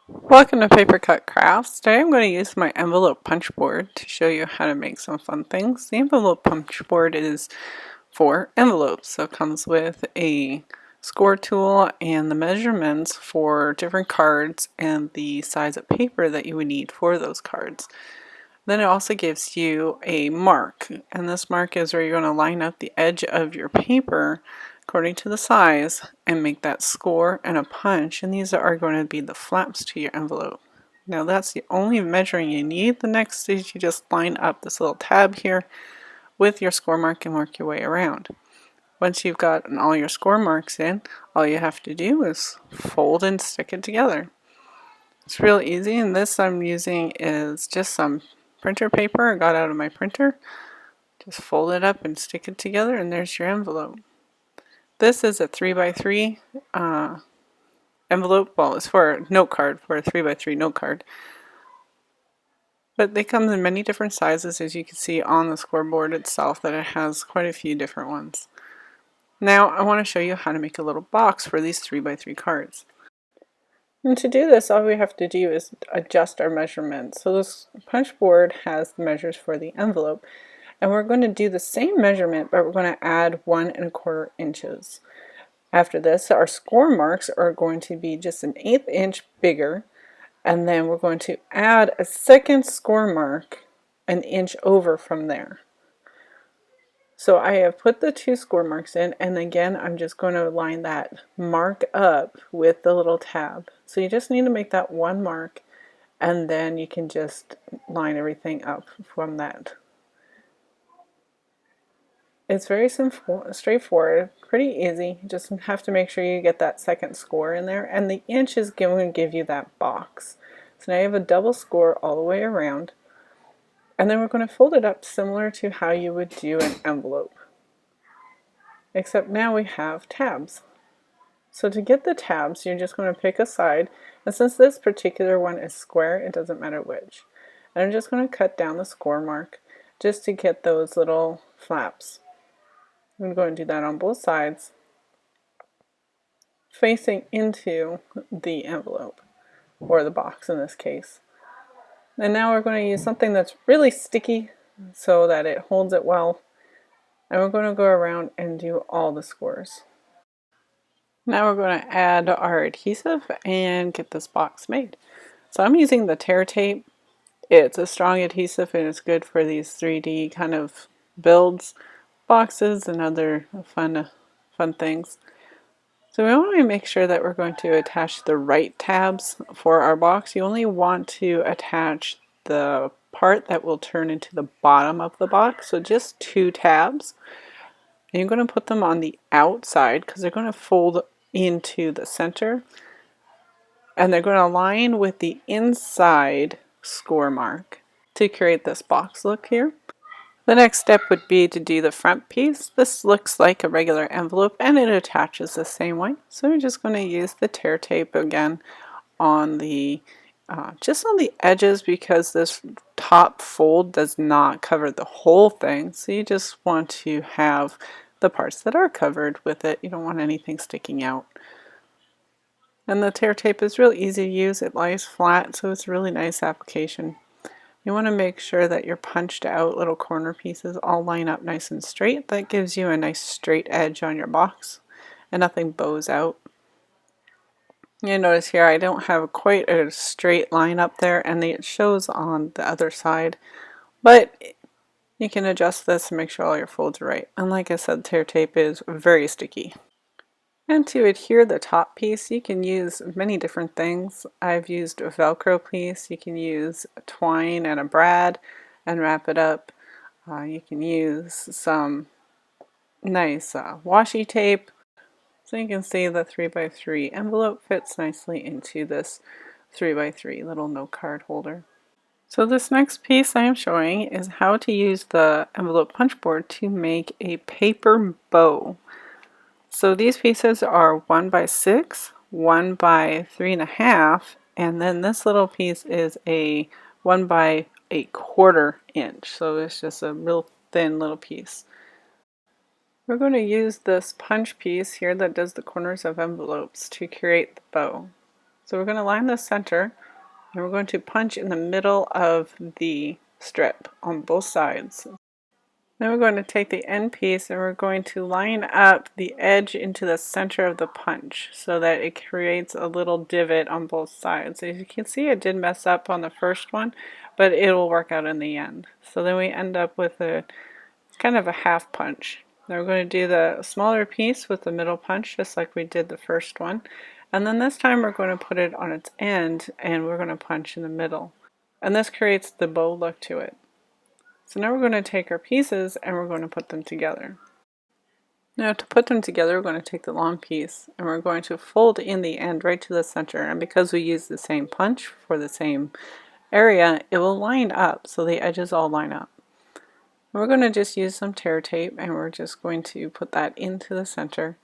Welcome to Paper Cut Crafts. Today I'm going to use my envelope punch board to show you how to make some fun things. The envelope punch board is for envelopes, so it comes with a score tool and the measurements for different cards and the size of paper that you would need for those cards. Then it also gives you a mark, and this mark is where you're going to line up the edge of your paper according to the size and make that score and a punch, and these are going to be the flaps to your envelope. Now that's the only measuring you need. The next is you just line up this little tab here with your score mark and work your way around. Once you've gotten all your score marks in, all you have to do is fold and stick it together. It's real easy, and this I'm using is just some printer paper I got out of my printer. Just fold it up and stick it together, and there's your envelope. This is a 3x3 envelope. Well, it's for a note card, for a 3x3 note card. But they come in many different sizes, as you can see on the scoreboard itself, that it has quite a few different ones. Now I want to show you how to make a little box for these 3x3 cards. And to do this, all we have to do is adjust our measurements. So this punch board has the measures for the envelope. And we're going to do the same measurement, but we're going to add 1 1/4 inches. After this, our score marks are going to be just an 1/8 inch bigger, and then we're going to add a second score mark an inch over from there. So I have put the 2 score marks in, and again I'm just going to line that mark up with the little tab. So you just need to make that 1 mark, and then you can just line everything up from that. It's very simple, straightforward, pretty easy. You just have to make sure you get that second score in there, and the inch is going to give you that box. So now you have a double score all the way around, and then we're going to fold it up similar to how you would do an envelope, except now we have tabs. So to get the tabs, you're just going to pick a side, and since this particular one is square, it doesn't matter which. And I'm just going to cut down the score mark just to get those little flaps. I'm going to do that on both sides, facing into the envelope, or the box in this case. And now we're going to use something that's really sticky so that it holds it well. And we're going to go around and do all the scores. Now we're going to add our adhesive and get this box made. So I'm using the tear tape. It's a strong adhesive and it's good for these 3D kind of builds, boxes, and other fun things. So we want to make sure that we're going to attach the right tabs for our box. You only want to attach the part that will turn into the bottom of the box, so just 2 tabs. And you're going to put them on the outside because they're going to fold into the center, and they're going to align with the inside score mark to create this box look here. The next step would be to do the front piece. This looks like a regular envelope and it attaches the same way. So we're just going to use the tear tape again on the just on the edges, because this top fold does not cover the whole thing. So you just want to have the parts that are covered with it. You don't want anything sticking out. And the tear tape is real easy to use. It lies flat, so it's a really nice application. You want to make sure that your punched out little corner pieces all line up nice and straight. That gives you a nice straight edge on your box and nothing bows out. You notice here I don't have quite a straight line up there, and it shows on the other side, but you can adjust this and make sure all your folds are right. And like I said, tear tape is very sticky. And to adhere the top piece, you can use many different things. I've used a Velcro piece. You can use twine and a brad and wrap it up. You can use some nice washi tape. So you can see the 3x3 envelope fits nicely into this 3x3 little note card holder. So this next piece I am showing is how to use the envelope punch board to make a paper bow. So these pieces are 1x6, 1x3.5, and then this little piece is a 1x1/4 inch. So it's just a real thin little piece. We're going to use this punch piece here that does the corners of envelopes to create the bow. So we're going to line the center and we're going to punch in the middle of the strip on both sides. Then we're going to take the end piece and we're going to line up the edge into the center of the punch so that it creates a little divot on both sides. As you can see, it did mess up on the first one, but it will work out in the end. So then we end up with a kind of a half punch. Now we're going to do the smaller piece with the middle punch just like we did the first one. And then this time we're going to put it on its end and we're going to punch in the middle. And this creates the bow look to it. So now we're going to take our pieces and we're going to put them together. Now to put them together, we're going to take the long piece and we're going to fold in the end right to the center. And because we use the same punch for the same area, it will line up so the edges all line up. We're going to just use some tear tape and we're just going to put that into the center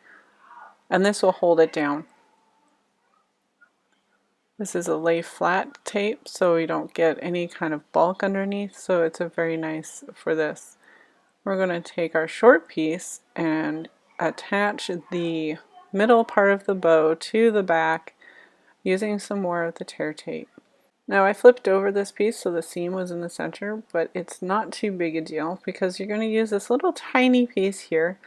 and this will hold it down. This is a lay flat tape so you don't get any kind of bulk underneath, so it's a very nice for this. We're going to take our short piece and attach the middle part of the bow to the back using some more of the tear tape. Now I flipped over this piece so the seam was in the center, but it's not too big a deal because you're going to use this little tiny piece here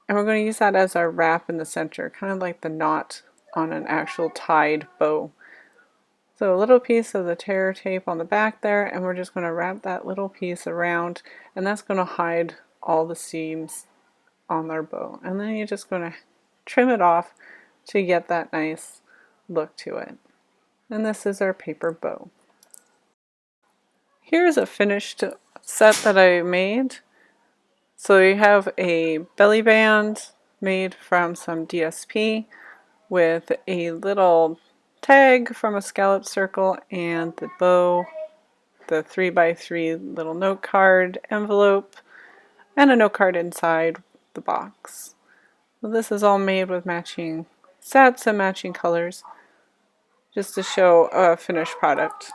and we're going to use that as our wrap in the center, kind of like the knot on an actual tied bow. So a little piece of the tear tape on the back there and we're just going to wrap that little piece around and that's going to hide all the seams on our bow. And then you're just going to trim it off to get that nice look to it. And this is our paper bow. Here's a finished set that I made. So you have a belly band made from some DSP with a little tag from a scallop circle and the bow, the 3x3 little note card envelope, and a note card inside the box. So this is all made with matching sets and matching colors just to show a finished product.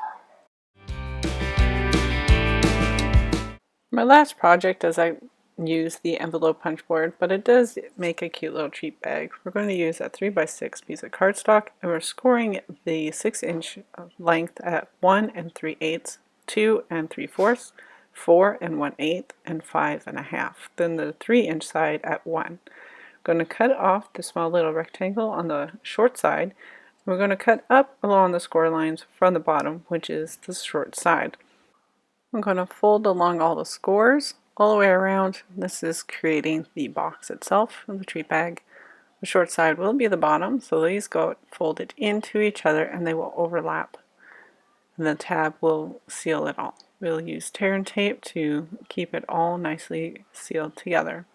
My last project is I use the envelope punch board, but it does make a cute little treat bag. We're going to use a 3x6 piece of cardstock and we're scoring the 6-inch length at 1 3/8, 2 3/4, 4 1/8, and 5 1/2. Then the 3-inch side at 1. I'm going to cut off the small little rectangle on the short side. We're going to cut up along the score lines from the bottom, which is the short side. I'm going to fold along all the scores all the way around. This is creating the box itself of the treat bag. The short side will be the bottom, so these go folded into each other and they will overlap. And the tab will seal it all. We'll use tear and tape to keep it all nicely sealed together.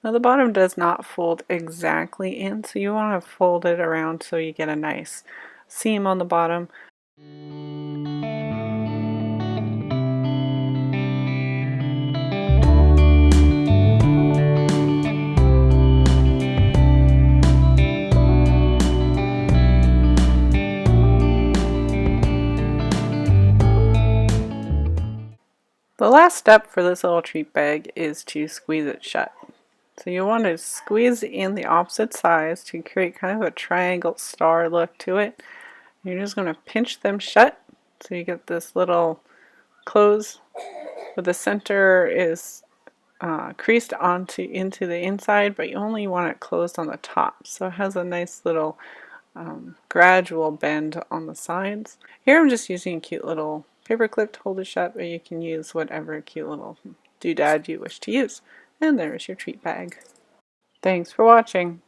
Now the bottom does not fold exactly in, so you want to fold it around so you get a nice seam on the bottom. The last step for this little treat bag is to squeeze it shut. So you want to squeeze in the opposite sides to create kind of a triangle star look to it. You're just going to pinch them shut so you get this little close, but the center is creased into the inside, but you only want it closed on the top. So it has a nice little gradual bend on the sides. Here I'm just using a cute little paper clip to hold it shut, but you can use whatever cute little doodad you wish to use. And there's your treat bag. Thanks for watching.